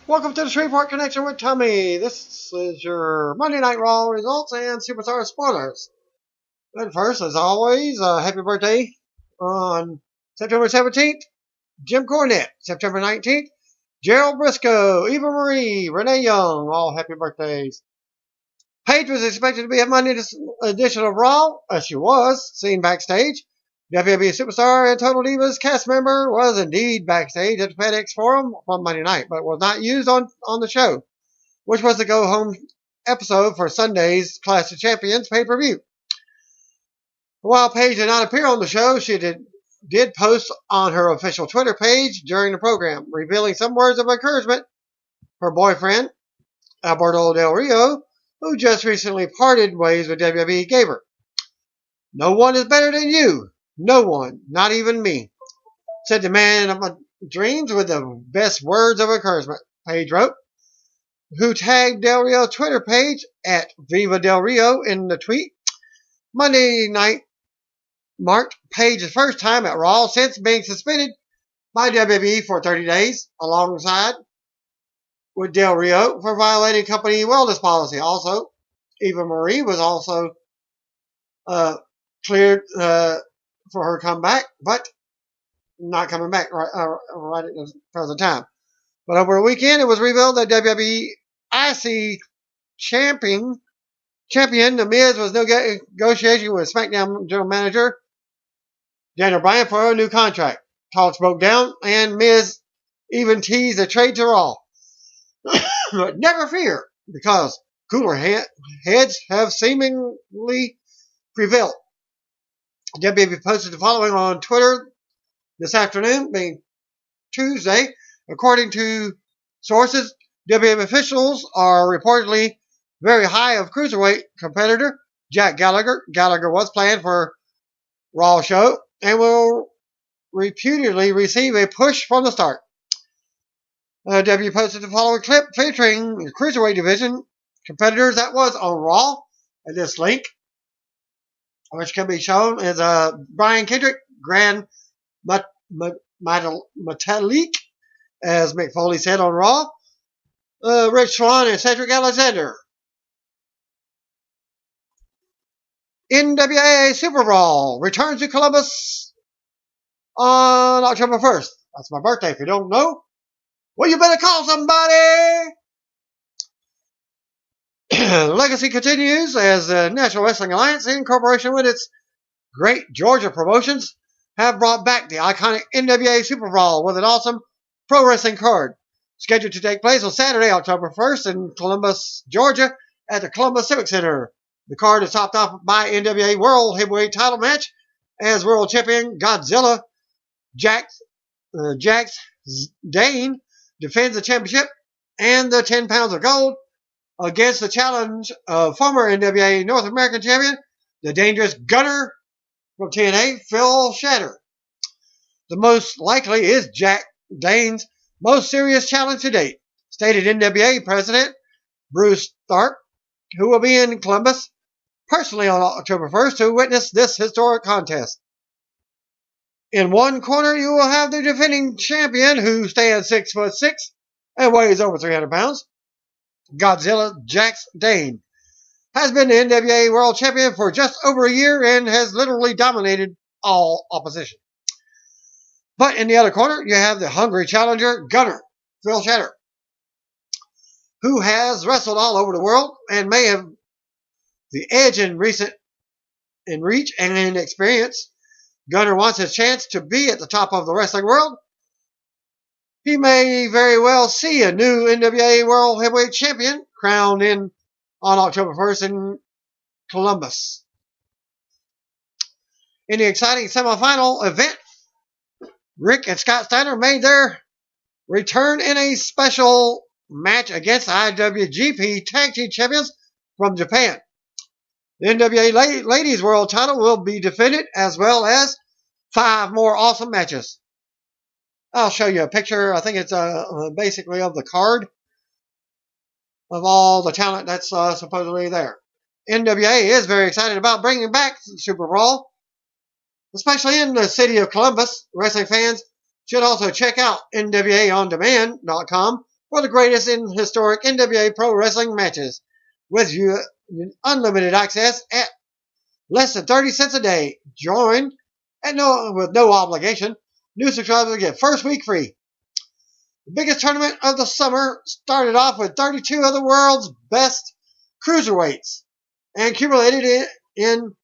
Welcome to the Shreveport Connection with Tommy. This is your Monday Night Raw results and Superstar spoilers. But first, as always, happy birthday on September 17th, Jim Cornette. September 19th, Gerald Brisco, Eva Marie, Renee Young, all happy birthdays. Paige was expected to be at Monday's edition of Raw, as she was, seen backstage. WWE Superstar and Total Divas cast member was indeed backstage at the FedEx Forum on Monday night, but was not used on the show, which was the go-home episode for Sunday's Clash of Champions pay-per-view. While Paige did not appear on the show, she did post on her official Twitter page during the program, revealing some words of encouragement. Her boyfriend, Alberto Del Rio, who just recently parted ways with WWE, gave her. "No one is better than you. No one, not even me," said the man of my dreams with the best words of encouragement, Paige wrote, who tagged Del Rio's Twitter page at Viva Del Rio in the tweet. Monday night marked Paige's first time at Raw since being suspended by WWE for 30 days, alongside with Del Rio for violating company wellness policy. Also, Eva Marie was also cleared for her comeback, but not coming back right at the present time. But over the weekend, it was revealed that WWE IC champion The Miz was negotiating with SmackDown General Manager Daniel Bryan for a new contract. Talks broke down, and Miz even teased a trade to Raw. But never fear, because cooler heads have seemingly prevailed. WWE posted the following on Twitter this afternoon, being Tuesday. According to sources, WWE officials are reportedly very high of cruiserweight competitor Jack Gallagher. Gallagher was planned for Raw show and will reputedly receive a push from the start. WWE posted the following clip featuring the cruiserweight division competitors that was on Raw at this link, which can be shown as Brian Kendrick, Grand Metalik, as Mick Foley said on Raw, Rich Swann, and Cedric Alexander. NWA Super Brawl returns to Columbus on October 1st. That's my birthday. If you don't know, well, you better call somebody. Legacy continues as the National Wrestling Alliance, in cooperation with its great Georgia promotions, have brought back the iconic NWA Super Brawl with an awesome pro wrestling card. Scheduled to take place on Saturday, October 1st in Columbus, Georgia at the Columbus Civic Center. The card is topped off by NWA World Heavyweight title match as World Champion Godzilla Jax Dane defends the championship and the 10 pounds of gold against the challenge of former NWA North American Champion, the Dangerous Gunner from TNA, Phil Shatter. The most likely is Jack Dane's most serious challenge to date, stated NWA President Bruce Tharp, who will be in Columbus personally on October 1st to witness this historic contest. In one corner, you will have the defending champion, who stands 6'6" and weighs over 300 pounds. Godzilla Jax Dane has been the NWA World Champion for just over a year and has literally dominated all opposition. But in the other corner, you have the hungry challenger Gunner, Phil Shatter, who has wrestled all over the world and may have the edge in reach and in experience. Gunner wants his chance to be at the top of the wrestling world. He may very well see a new NWA World Heavyweight Champion crowned on October 1st in Columbus. In the exciting semifinal event, Rick and Scott Steiner made their return in a special match against the IWGP Tag Team Champions from Japan. The NWA Ladies World title will be defended, as well as 5 more awesome matches. I'll show you a picture. I think it's basically of the card of all the talent that's supposedly there. NWA is very excited about bringing back Super Brawl, especially in the city of Columbus. Wrestling fans should also check out NWAOnDemand.com for the greatest in historic NWA Pro Wrestling matches, with you unlimited access at less than 30 cents a day. Join with no obligation. New subscribers get first week free. The biggest tournament of the summer started off with 32 of the world's best cruiserweights and accumulated in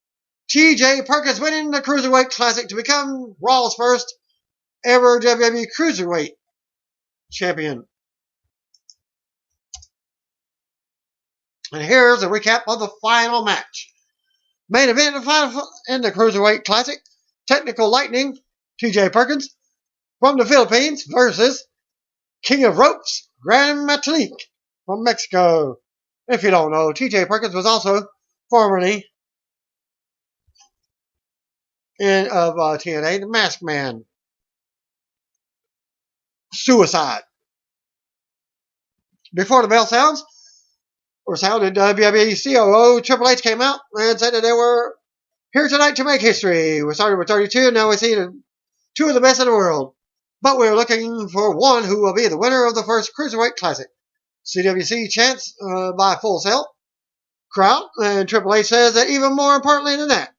T.J. Perkins winning the Cruiserweight Classic to become Raw's first ever WWE Cruiserweight champion. And here's a recap of the final match. Main event in the Cruiserweight Classic, Technical Lightning, T.J. Perkins from the Philippines versus King of Ropes, Gran Metalik from Mexico. If you don't know, T.J. Perkins was also formerly of TNA, the Masked Man. Suicide. Before the bell sounded, WWE COO Triple H came out and said that they were here tonight to make history. We started with 32, and now we see two of the best in the world. But we're looking for one who will be the winner of the first Cruiserweight Classic. CWC chants by Full Sail crowd, and Triple H says that even more importantly than that,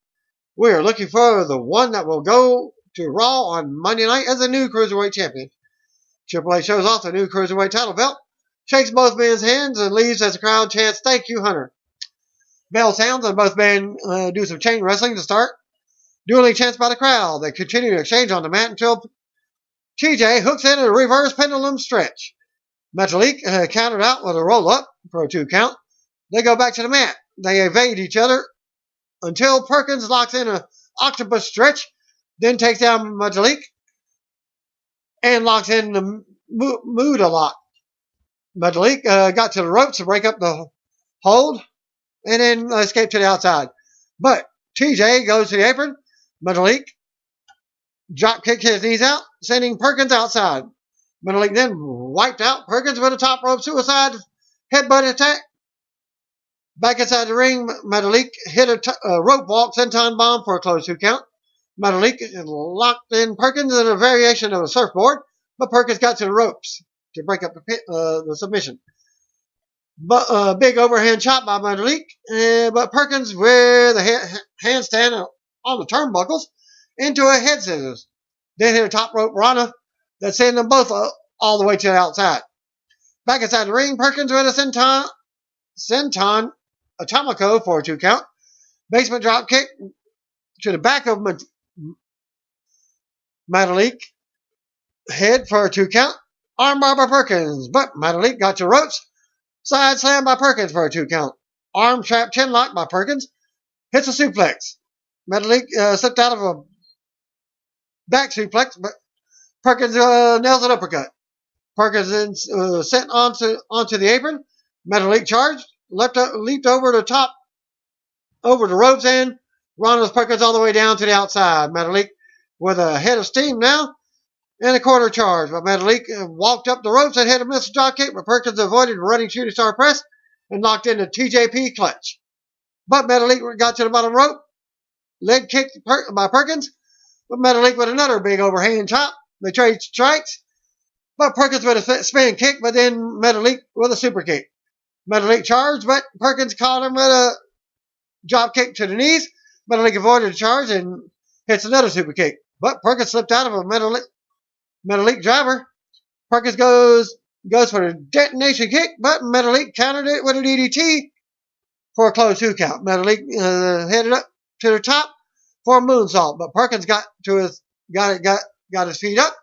we're looking for the one that will go to Raw on Monday night as the new Cruiserweight Champion. Triple H shows off the new Cruiserweight title belt, shakes both men's hands, and leaves as the crowd chants, "Thank you, Hunter." Bell sounds, and both men do some chain wrestling to start. Dueling chants by the crowd. They continue to exchange on the mat until TJ hooks in a reverse pendulum stretch. Metalik countered out with a roll-up for a 2 count. They go back to the mat. They evade each other until Perkins locks in an octopus stretch, then takes down Metalik and locks in the Muda lock. Metalik got to the ropes to break up the hold and then escaped to the outside. But TJ goes to the apron. Metalik drop kicked his knees out, sending Perkins outside. Metalik then wiped out Perkins with a top rope suicide headbutt attack. Back inside the ring, Metalik hit a rope walk senton bomb for a close 2 count. Metalik locked in Perkins in a variation of a surfboard, but Perkins got to the ropes to break up the submission. But big overhand chop by Metalik, but Perkins with a handstand on the turnbuckles into a head scissors. Then hit a top rope rana that sent them both all the way to the outside. Back inside the ring, Perkins with a senton atomico for a 2 count. Basement drop kick to the back of Metalik. Head for a 2 count. Armbar by Perkins, but Metalik got to ropes. Side slam by Perkins for a 2 count. Arm trap chin lock by Perkins. Hits a suplex. Metalik slipped out of a back suplex, but Perkins nails an uppercut. Perkins then sent onto the apron. Metalik charged, leaped over the ropes, and runs Perkins all the way down to the outside. Metalik with a head of steam now and a quarter charge. But Metalik walked up the ropes and hit a missile drop kick, but Perkins avoided a running shooting star press and locked in the TJP clutch. But Metalik got to the bottom rope. Leg kick by Perkins, but Metalik with another big overhand chop. They trade strikes, but Perkins with a spin kick, but then Metalik with a super kick. Metalik charged, but Perkins caught him with a drop kick to the knees. Metalik avoided the charge and hits another super kick, but Perkins slipped out of a Metalik driver. Perkins goes for a detonation kick, but Metalik countered it with a DDT for a close 2 count. Metalik headed up to the top for a moonsault, but Perkins got his feet up.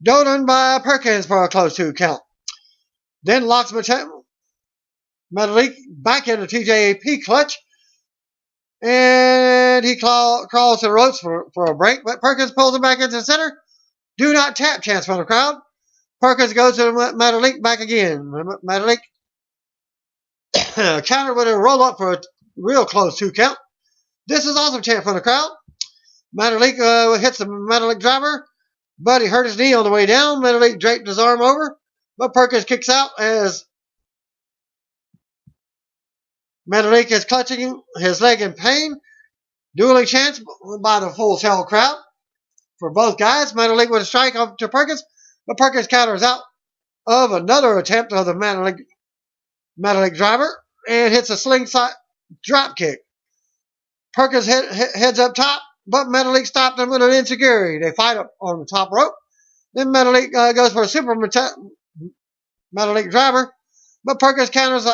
Dolan by Perkins for a close 2 count. Then locks Metalik back into TJP clutch, and he crawls to the ropes for a break, but Perkins pulls him back into the center. Do not tap chance from the crowd. Perkins goes to Metalik back again. Metalik countered with a roll-up for a real close 2 count. This is awesome chant from the crowd. Metalik hits the Metalik driver, but he hurt his knee on the way down. Metalik draped his arm over, but Perkins kicks out as Metalik is clutching his leg in pain. Dueling chants by the Full Sail crowd. for both guys. Metalik with a strike up to Perkins, but Perkins counters out of another attempt of the Metalik driver and hits a slingshot drop kick. Perkins heads up top, but Metalik stopped him with an enziguri. They fight up on the top rope. Then Metalik goes for a super Metalik driver, but Perkins counters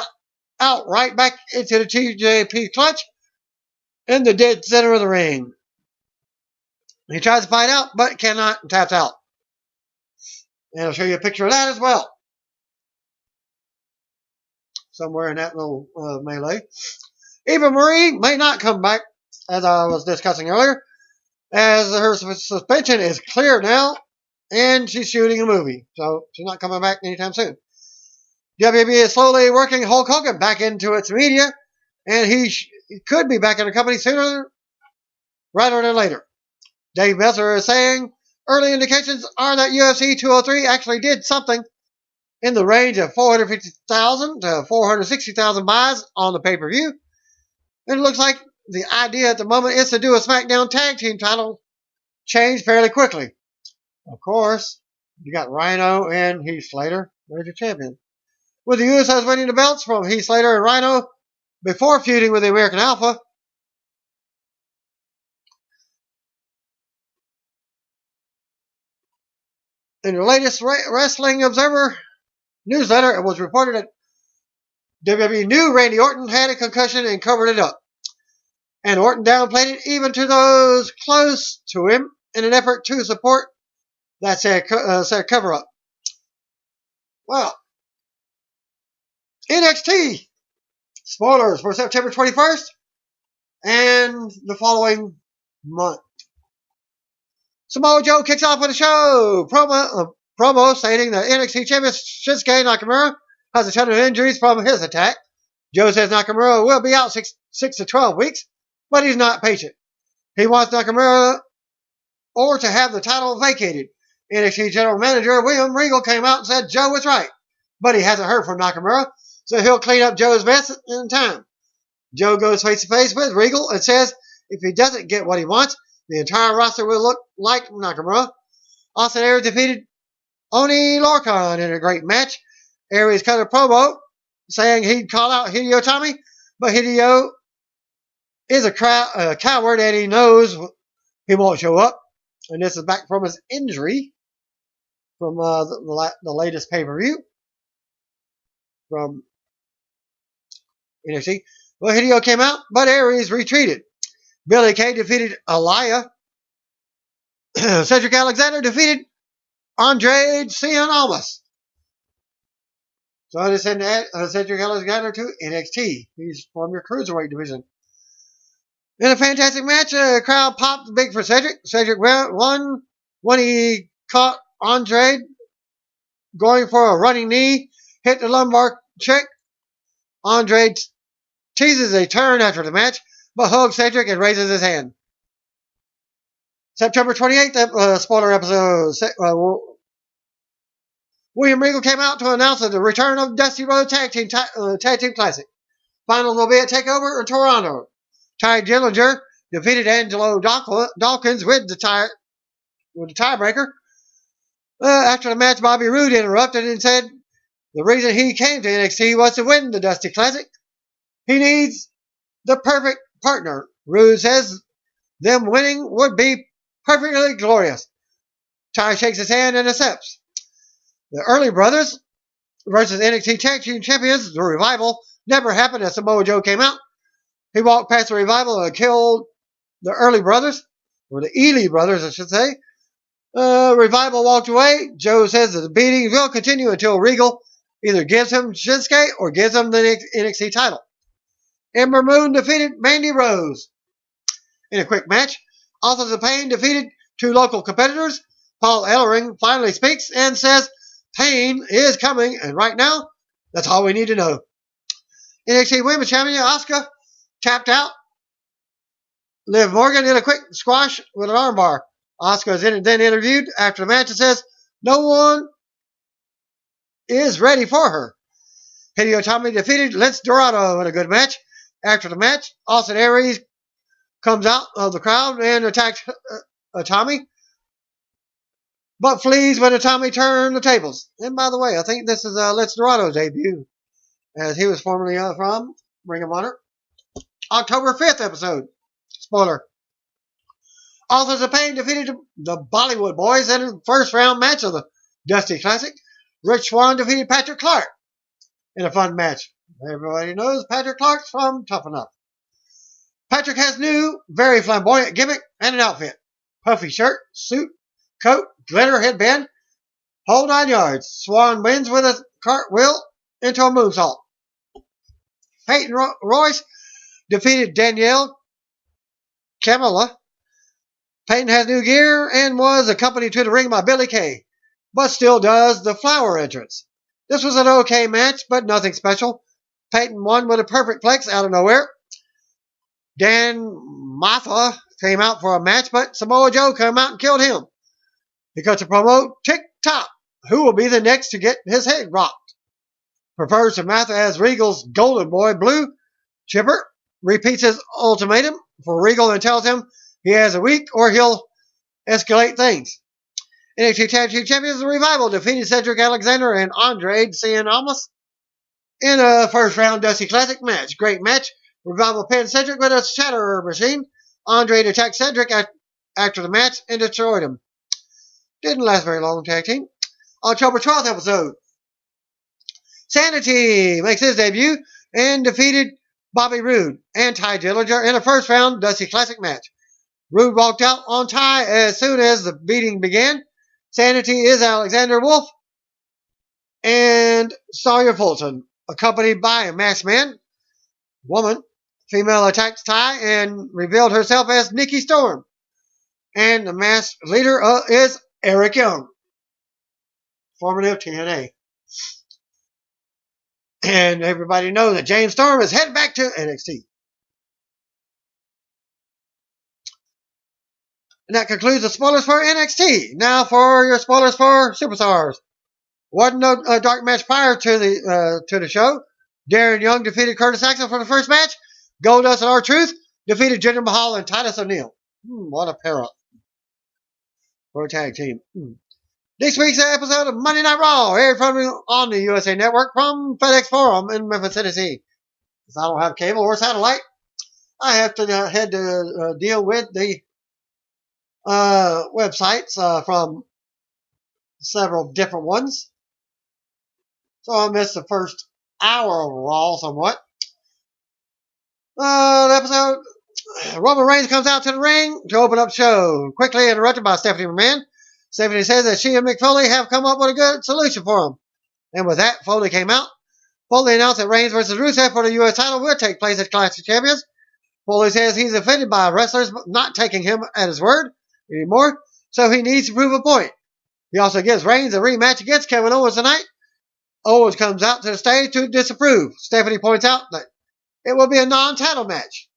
out right back into the TJP clutch in the dead center of the ring. He tries to fight out, but cannot, and taps out. And I'll show you a picture of that as well. Somewhere in that little melee. Eva Marie may not come back, as I was discussing earlier, as her suspension is clear now, and she's shooting a movie. So she's not coming back anytime soon. WWE is slowly working Hulk Hogan back into its media, and he could be back in the company sooner rather than later. Dave Meltzer is saying early indications are that UFC 203 actually did something in the range of 450,000 to 460,000 buys on the pay-per-view. And it looks like the idea at the moment is to do a SmackDown Tag Team title change fairly quickly. Of course, you got Rhino and Heath Slater, there's your champion. With the Usos winning the belts from Heath Slater and Rhino before feuding with the American Alpha. In the latest Wrestling Observer newsletter, it was reported that WWE knew Randy Orton had a concussion and covered it up. And Orton downplayed it even to those close to him in an effort to support that said cover-up. Well, NXT spoilers for September 21st and the following month. Samoa Joe kicks off with a show. Promo stating that NXT champion Shinsuke Nakamura has a ton of injuries from his attack. Joe says Nakamura will be out 6 to 12 weeks, but he's not patient. He wants Nakamura or to have the title vacated. NXT General Manager William Regal came out and said Joe was right, but he hasn't heard from Nakamura, so he'll clean up Joe's mess in time. Joe goes face to face with Regal and says if he doesn't get what he wants, the entire roster will look like Nakamura. Austin Aries defeated Oni Lorcan in a great match. Aries cut a promo saying he'd call out Hideo Itami, but Hideo is a coward and he knows he won't show up. And this is back from his injury from the latest pay-per-view from NXT. Well, Hideo came out, but Aries retreated. Billy Kay defeated Aliyah. Cedric Alexander defeated Andrade Cien Almas. So I just send Cedric Alexander to NXT. He's from your cruiserweight division. In a fantastic match, the crowd popped big for Cedric. Cedric won when he caught Andrade going for a running knee, hit the lumbar check. Andrade teases a turn after the match, but hugs Cedric and raises his hand. September 28th, spoiler episode. William Regal came out to announce the return of Dusty Rhodes Tag Team Classic. Finals will be at TakeOver in Toronto. Ty Dillinger defeated Angelo Dawkins with the tiebreaker. After the match, Bobby Roode interrupted and said the reason he came to NXT was to win the Dusty Classic. He needs the perfect partner. Roode says them winning would be perfectly glorious. Ty shakes his hand and accepts. The Early Brothers versus NXT Tag Team Champions, the Revival, never happened as Samoa Joe came out. He walked past the Revival and killed the Early Brothers, or the Ely Brothers, I should say. Revival walked away. Joe says that the beatings will continue until Regal either gives him Shinsuke or gives him the NXT title. Ember Moon defeated Mandy Rose in a quick match. Authors of Pain defeated two local competitors. Paul Ellering finally speaks and says Pain is coming, and right now, that's all we need to know. NXT Women's Champion Asuka tapped out. Liv Morgan in a quick squash with an armbar. Asuka is then interviewed after the match and says no one is ready for her. Hideo Itami defeated Lince Dorado in a good match. After the match, Austin Aries comes out of the crowd and attacks Itami. but flees when Tommy turned the tables. And by the way, I think this is Let's Dorado's debut, as he was formerly from Ring of Honor. October 5th episode. Spoiler. Authors of Pain defeated the Bollywood Boys in the first round match of the Dusty Classic. Rich Swann defeated Patrick Clark in a fun match. Everybody knows Patrick Clark's from Tough Enough. Patrick has new, very flamboyant gimmick and an outfit. Puffy shirt, suit, coat, glitter headband, whole 9 yards. Swann wins with a cartwheel into a moonsault. Peyton Royce defeated Danielle Camilla. Peyton has new gear and was accompanied to the ring by Billy Kay, but still does the flower entrance. This was an okay match, but nothing special. Peyton won with a perfect plex out of nowhere. Dan Matha came out for a match, but Samoa Joe came out and killed him. He cut to promote Tick-Tock, who will be the next to get his head rocked. Prefers to Matha as Regal's golden boy, Blue. Chipper repeats his ultimatum for Regal and tells him he has a week or he'll escalate things. NXT Tag Team Champions The Revival defeated Cedric Alexander and Andre Cien Almas in a first round Dusty Classic match. Great match. Revival pinned Cedric with a shatter machine. Andre attacked Cedric after the match and destroyed him. Didn't last very long, tag team. October 12th episode. Sanity makes his debut and defeated Bobby Roode and Ty Dillinger in a first round Dusty Classic match. Roode walked out on Ty as soon as the beating began. Sanity is Alexander Wolf and Sawyer Fulton, accompanied by a masked man. Woman, female attacked Ty and revealed herself as Nikki Storm. And the masked leader is Eric Young, formerly of TNA. And everybody knows that James Storm is heading back to NXT. And that concludes the spoilers for NXT. Now for your spoilers for Superstars. Wasn't no dark match prior to the show. Darren Young defeated Curtis Axel for the first match. Goldust and R-Truth defeated Jinder Mahal and Titus O'Neil. What a pair-up for a tag team. This week's episode of Monday Night Raw aired on the USA Network from FedEx Forum in Memphis, Tennessee. Since I don't have cable or satellite, I have to head to deal with the websites from several different ones. So I missed the first hour of Raw somewhat. The episode, Roman Reigns comes out to the ring to open up the show, quickly interrupted by Stephanie McMahon. Stephanie says that she and Mick Foley have come up with a good solution for him. And with that, Foley came out. Foley announced that Reigns versus Rusev for the U.S. title will take place at Clash of Champions. Foley says he's offended by wrestlers not taking him at his word anymore, so he needs to prove a point. He also gives Reigns a rematch against Kevin Owens tonight. Owens comes out to the stage to disapprove. Stephanie points out that it will be a non-title match.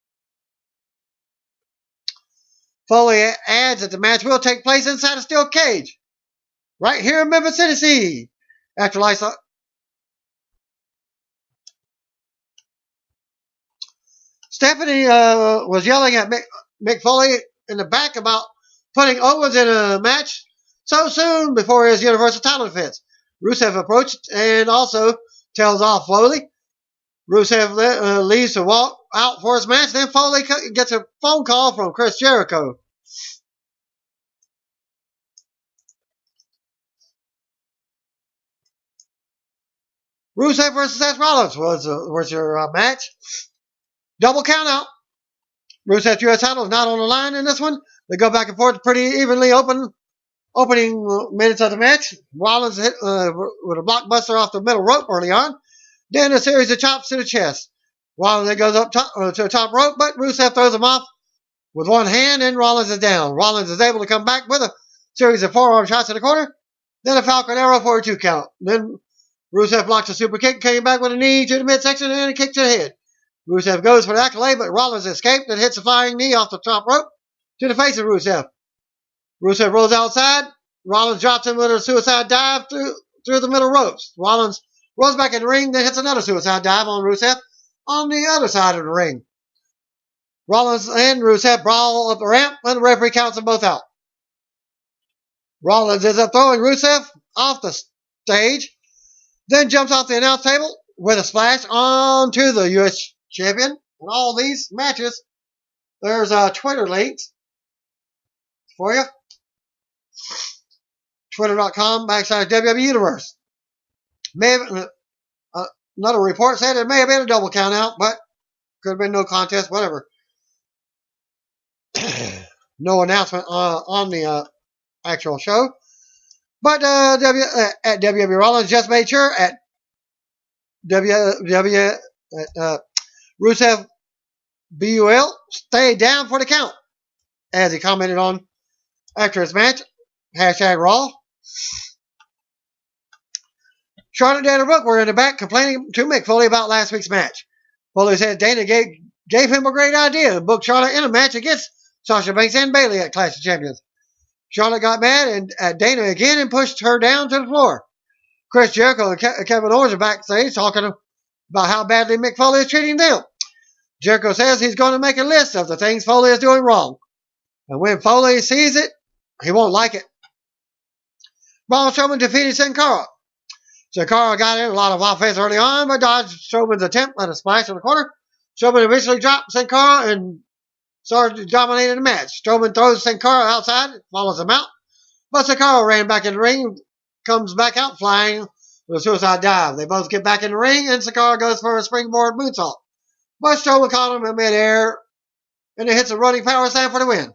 Foley adds that the match will take place inside a steel cage, right here in Memphis, Tennessee. After Lisa, Stephanie was yelling at Mick Foley in the back about putting Owens in a match so soon before his Universal title defense. Rusev approached and also tells off Foley. Rusev leaves to walk out for his match. Then Foley gets a phone call from Chris Jericho. Rusev versus Seth Rollins was your match. Double count out. Rusev's U.S. title is not on the line in this one. They go back and forth pretty evenly opening minutes of the match. Rollins hit with a blockbuster off the middle rope early on. Then a series of chops to the chest. Rollins then goes up to the top rope, but Rusev throws him off with one hand and Rollins is down. Rollins is able to come back with a series of forearm shots in the corner. Then a Falcon Arrow for a 2 count. Then Rusev blocks a super kick, came back with a knee to the midsection and a kick to the head. Rusev goes for the accolade, but Rollins escaped and hits a flying knee off the top rope to the face of Rusev. Rusev rolls outside. Rollins drops him with a suicide dive through the middle ropes. Rollins rolls back in the ring, then hits another suicide dive on Rusev on the other side of the ring. Rollins and Rusev brawl up the ramp, and the referee counts them both out. Rollins ends up throwing Rusev off the stage, then jumps off the announce table with a splash onto the U.S. champion. In all these matches, there's Twitter links for you. Twitter.com/WWE Universe. Another report said it may have been a double count out, but could have been no contest, whatever. No announcement on the actual show. But at WWE Rollins just made sure at Rusev BUL stayed down for the count, as he commented on after his match. #Raw. Charlotte and Dana Brooke were in the back complaining to Mick Foley about last week's match. Foley said Dana gave him a great idea to book Charlotte in a match against Sasha Banks and Bayley at Clash of Champions. Charlotte got mad at Dana again and pushed her down to the floor. Chris Jericho and Kevin Owens are backstage talking about how badly Mick Foley is treating them. Jericho says he's going to make a list of the things Foley is doing wrong. And when Foley sees it, he won't like it. Braun Strowman defeated Sin Cara. Sin Cara got in a lot of offense early on, but dodged Strowman's attempt at a splash in the corner. Strowman eventually dropped Sin Cara and started dominating the match. Strowman throws Sin Cara outside, follows him out. But Sin Cara ran back in the ring, comes back out flying with a suicide dive. They both get back in the ring, and Sin Cara goes for a springboard moonsault. But Strowman caught him in midair, and it hits a running power slam for the win.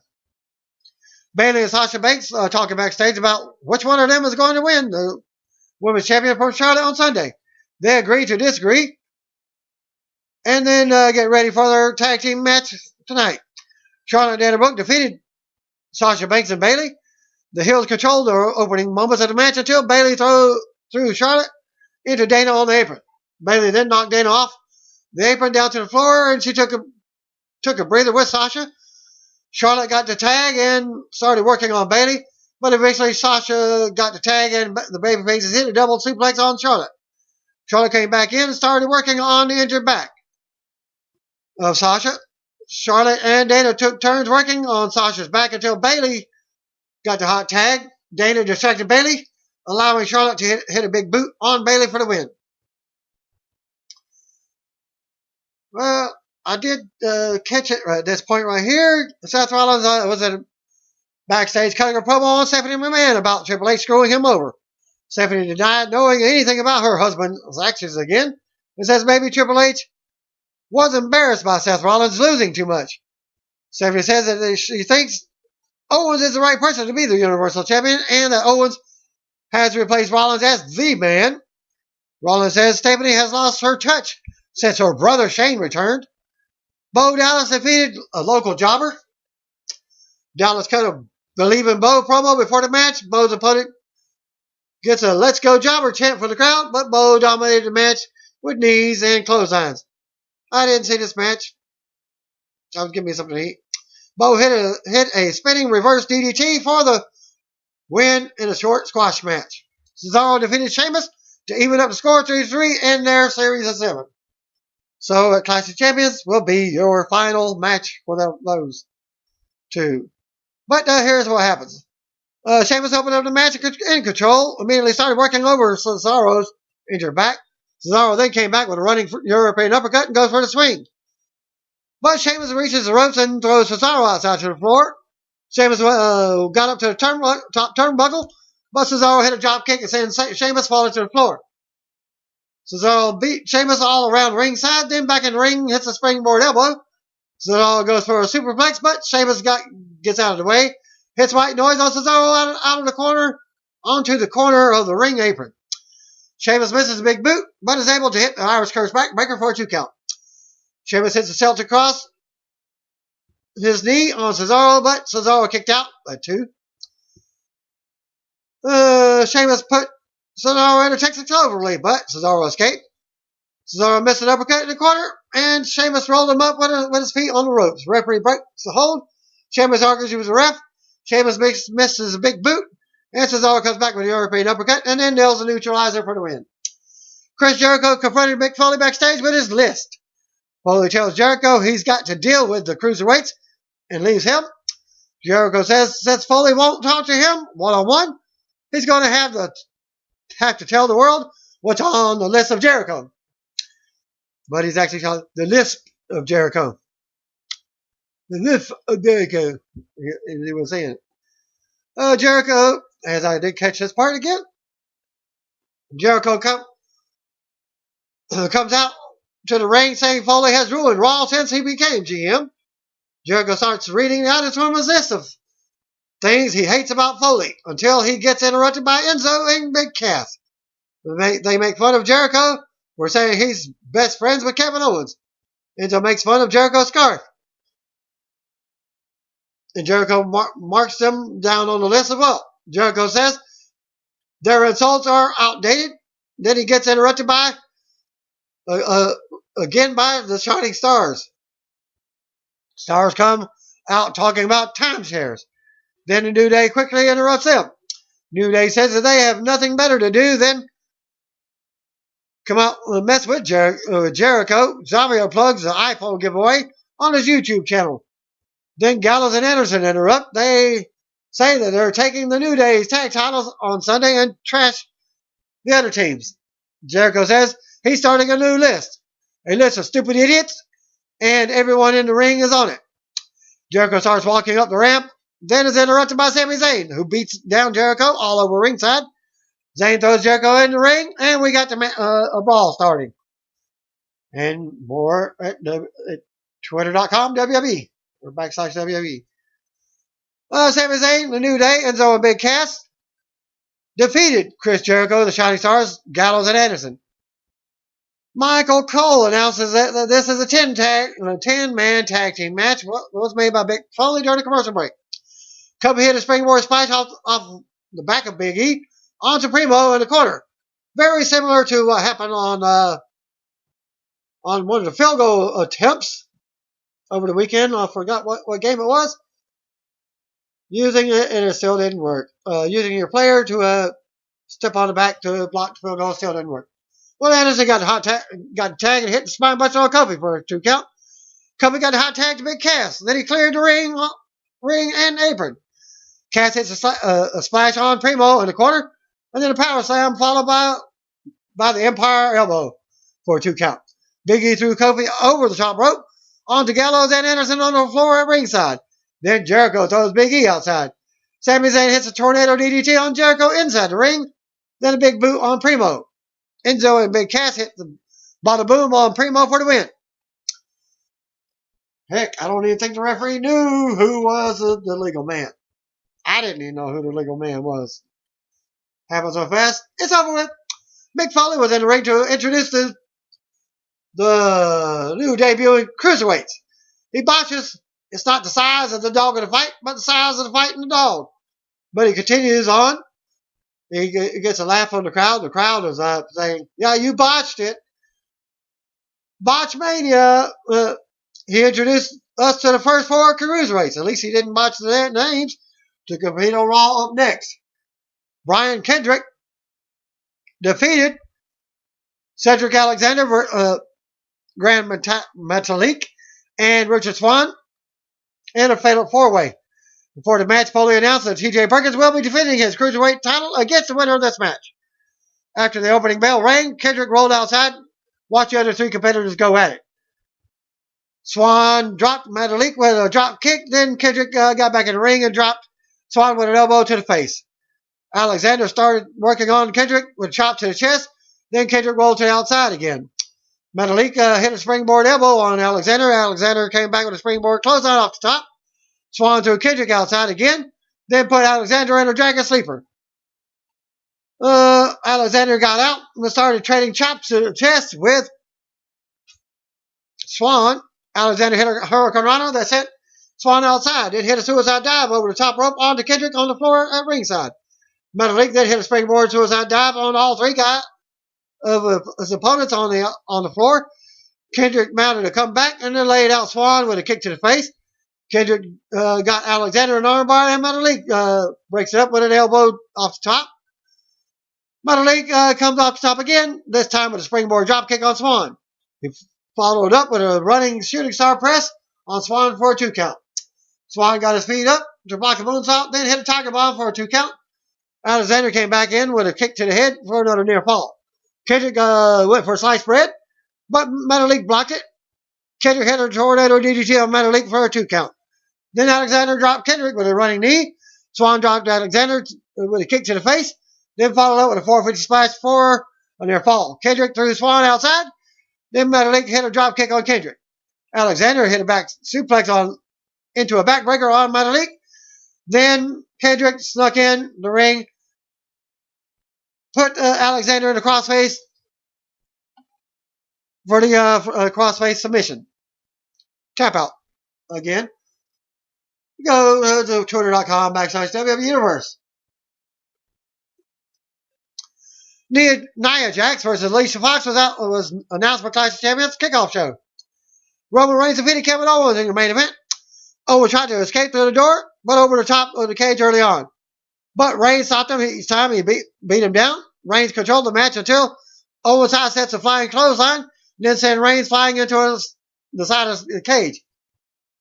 Bayley and Sasha Banks talking backstage about which one of them is going to win the Women's Champion from Charlotte on Sunday. They agree to disagree, and then get ready for their tag team match tonight. Charlotte and Dana Brooke defeated Sasha Banks and Bayley. The Hills controlled the opening moments of the match until Bayley threw Charlotte into Dana on the apron. Bayley then knocked Dana off the apron down to the floor, and she took a breather with Sasha. Charlotte got the tag and started working on Bayley, but eventually Sasha got the tag and the babyfaces hit a double suplex on Charlotte. Charlotte came back in and started working on the injured back of Sasha. Charlotte and Dana took turns working on Sasha's back until Bayley got the hot tag. Dana distracted Bayley, allowing Charlotte to hit a big boot on Bayley for the win. Well, I did catch it at this point right here. Seth Rollins was at a backstage cutting a promo on Stephanie McMahon about Triple H screwing him over. Stephanie denied knowing anything about her husband's actions again, and says maybe Triple H was embarrassed by Seth Rollins losing too much. Stephanie says that she thinks Owens is the right person to be the Universal Champion, and that Owens has replaced Rollins as the man. Rollins says Stephanie has lost her touch since her brother Shane returned. Bo Dallas defeated a local jobber. Dallas cut a Believe in Bo promo before the match. Bo's opponent gets a Let's Go Jobber chant for the crowd, but Bo dominated the match with knees and clotheslines. I didn't see this match. That was giving me something to eat. Bo hit a spinning reverse DDT for the win in a short squash match. Cesaro defeated Sheamus to even up the score 3-3 in their series of 7. So, Clash of Champions will be your final match for those two. But here's what happens. Sheamus opened up the match in control, immediately started working over Cesaro's injured back. Cesaro then came back with a running European uppercut and goes for the swing. But Sheamus reaches the ropes and throws Cesaro outside to the floor. Sheamus got up to the top turnbuckle, but Cesaro hit a drop kick and sent Sheamus falling to the floor. Cesaro beat Sheamus all around ringside, then back in the ring, hits a springboard elbow. Cesaro goes for a superplex, but Sheamus gets out of the way, hits white noise on Cesaro out of the corner, onto the corner of the ring apron. Sheamus misses a big boot, but is able to hit the Irish Curse backbreaker for a 2 count. Sheamus hits a Celtic cross, his knee on Cesaro, but Cesaro kicked out at 2. Sheamus put Cesaro in a Texas Cloverleaf, but Cesaro escaped. Cesaro missed an uppercut in the corner, and Sheamus rolled him up with his feet on the ropes. Referee breaks the hold. Sheamus argues he was a ref. Sheamus misses a big boot, and Cesaro comes back with a European uppercut, and then nails a neutralizer for the win. Chris Jericho confronted Mick Foley backstage with his list. Foley tells Jericho he's got to deal with the cruiserweights and leaves him. Jericho says since Foley won't talk to him one-on-one, he's going to have to tell the world what's on the list of Jericho. But he's actually called the lisp of Jericho. The lisp of Jericho, he was saying. Jericho, as I did catch this part again, Jericho comes out to the ring saying Foley has ruined Raw since he became GM. Jericho starts reading out his list of things he hates about Foley until he gets interrupted by Enzo and Big Cass. They make fun of Jericho for saying he's best friends with Kevin Owens. Enzo makes fun of Jericho's scarf. And Jericho marks them down on the list as well. Jericho says their insults are outdated. Then he gets interrupted again by the Shining Stars. Stars come out talking about timeshares. Then the New Day quickly interrupts them. New Day says that they have nothing better to do than come out and mess with Jericho. Xavier plugs the iPhone giveaway on his YouTube channel. Then Gallows and Anderson interrupt. They say that they're taking the New Day's tag titles on Sunday and trash the other teams. Jericho says he's starting a new list. A list of stupid idiots, and everyone in the ring is on it. Jericho starts walking up the ramp, then is interrupted by Sami Zayn, who beats down Jericho all over ringside. Zayn throws Jericho in the ring, and we got a brawl starting. And more at twitter.com WWE, or /WWE. Sami Zayn, the New Day, Enzo and Big Cass defeated Chris Jericho, the Shining Stars, Gallows, and Anderson. Michael Cole announces that this is a 10-man tag team match. What was made by Big Foley during the commercial break. Kobe hit a springboard splash off the back of Big E onto Primo in the corner. Very similar to what happened on one of the field goal attempts over the weekend. I forgot what game it was. Using it, and it still didn't work. Using your player to step on the back to block the field goal still didn't work. Well, Anderson got the tag and hit the spine buster on Kofi for a 2 count. Kofi got the hot tag to Big Cass. Then he cleared the ring and apron. Cass hits a splash on Primo in the corner, and then a power slam followed by the Empire elbow for a 2 count. Big E threw Kofi over the top rope onto Gallows and Anderson on the floor at ringside. Then Jericho throws Big E outside. Sami Zayn hits a tornado DDT on Jericho inside the ring. Then a big boot on Primo. Enzo and Big Cass hit the bada boom on Primo for the win. Heck, I don't even think the referee knew who was the legal man. I didn't even know who the legal man was. Happened so fast. It's over with. Mick Foley was in the ring to introduce the new debuting cruiserweights. He botches. It's not the size of the dog in the fight, but the size of the fight in the dog. But he continues on. He gets a laugh from the crowd. The crowd is saying, yeah, you botched it. Botchmania. He introduced us to the first 4 cruiserweights. At least he didn't botch their names to compete on Raw up next. Brian Kendrick defeated Cedric Alexander, Grand Metalik, and Richard Swann in a fatal 4-way. Before the match, Foley announced that TJ Perkins will be defending his cruiserweight title against the winner of this match. After the opening bell rang, Kendrick rolled outside, watched the other 3 competitors go at it. Swann dropped Metalik with a drop kick, then Kendrick got back in the ring and dropped Swann with an elbow to the face. Alexander started working on Kendrick with a chop to the chest, then Kendrick rolled to the outside again. Metalik hit a springboard elbow on Alexander. Alexander came back with a springboard clothesline off the top. Swann threw Kendrick outside again, then put Alexander in a dragon sleeper. Alexander got out and started trading chops to the chest with Swann. Alexander hit a Hurricane Rana that sent Swann outside. Then hit a suicide dive over the top rope onto Kendrick on the floor at ringside. Metalik then hit a springboard suicide dive on all 3 guys of his opponents on the floor. Kendrick mounted a comeback and then laid out Swann with a kick to the face. Kendrick got Alexander an armbar, and Metalik breaks it up with an elbow off the top. Metalik comes off the top again, this time with a springboard dropkick on Swann. He followed up with a running shooting star press on Swann for a 2 count. Swann got his feet up, to block the moonsault, then hit a tiger bomb for a 2 count. Alexander came back in with a kick to the head for another near fall. Kendrick went for a sliced bread, but Metalik blocked it. Kendrick hit a tornado DDT on Metalik for a 2 count. Then Alexander dropped Kendrick with a running knee. Swan dropped Alexander with a kick to the face, then followed up with a 450 splash for a near fall. Kendrick threw Swan outside. Then Metalik hit a drop kick on Kendrick. Alexander hit a back suplex into a backbreaker on Metalik. Then Kendrick snuck in the ring, put Alexander in the crossface for the crossface submission. Tap out again. Go to twitter.com/WWE Universe. Nia Jax versus Alicia Fox was announced for Clash of Champions kickoff show. Roman Reigns defeated Kevin Owens in the main event. Owens tried to escape through the door, but over the top of the cage early on. But Reigns stopped him each time he beat him down. Reigns controlled the match until Owens high sets a flying clothesline, and then sent Reigns flying into the side of the cage.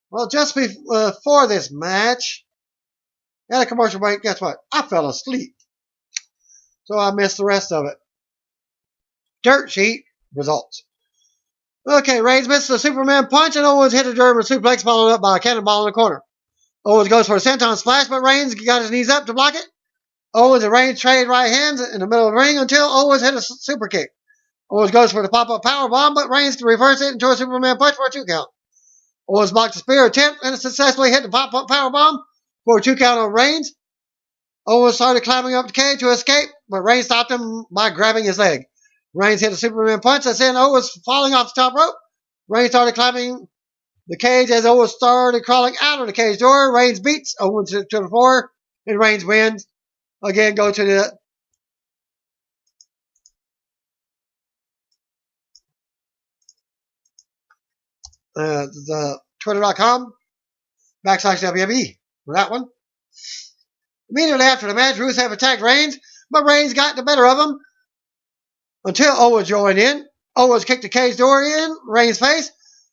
Well, just before this match, at a commercial break, guess what? I fell asleep. So I missed the rest of it. Dirt sheet results. Okay, Reigns missed the Superman punch, and Owens hit a German suplex followed up by a cannonball in the corner. Owens goes for a senton splash, but Reigns got his knees up to block it. Owens and Reigns trade right hands in the middle of the ring until Owens hit a super kick. Owens goes for the pop-up power bomb, but Reigns reverses it into a Superman punch for a 2 count. Owens blocked the spear attempt and successfully hit the pop-up power bomb for a 2 count on Reigns. Owens started climbing up the cage to escape, but Reigns stopped him by grabbing his leg. Reigns hit a Superman punch that sent Owens falling off the top rope. Reigns started climbing the cage as Owens started crawling out of the cage door. Reigns beats Owens to the floor, and Reigns wins. Again, go to the twitter.com/WWE for that one. Immediately after the match, Rusev attacked Reigns, but Reigns got the better of him until Owens joined in. Owens kicked the cage door in Reigns' face.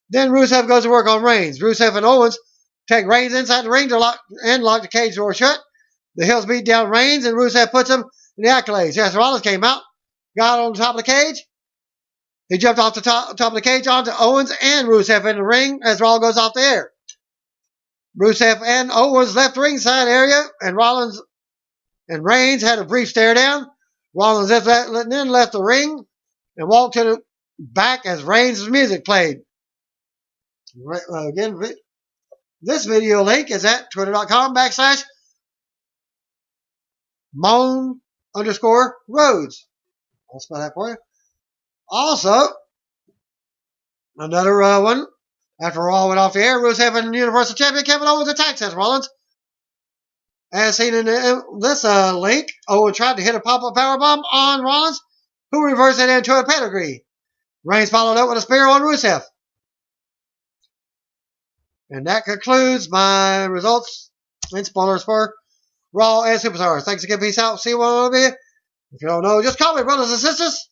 Then Rusev goes to work on Reigns. Rusev and Owens take Reigns inside the ring to lock the cage door shut. The Hills beat down Reigns, and Rusev puts him in the accolades. Seth Rollins came out, got on the top of the cage. He jumped off the top of the cage onto Owens and Rusev in the ring as Raw goes off the air. Rusev and Owens left the ringside area, and Rollins and Reigns had a brief stare down. Rollins then left the ring and walked to the back as Reigns' music played. Again, this video link is at twitter.com/Moan_Rhodes. I'll spell that for you. Also, another one. After Raw went off the air, Rusev and Universal Champion Kevin Owens attacked Seth Rollins. As seen in this link, Owens tried to hit a pop-up powerbomb on Rollins, who reversed it into a pedigree. Reigns followed up with a spear on Rusev. And that concludes my results and spoilers for Raw and Superstars. Thanks again. Peace out. See you one of you. If you don't know, just call me, brothers and sisters.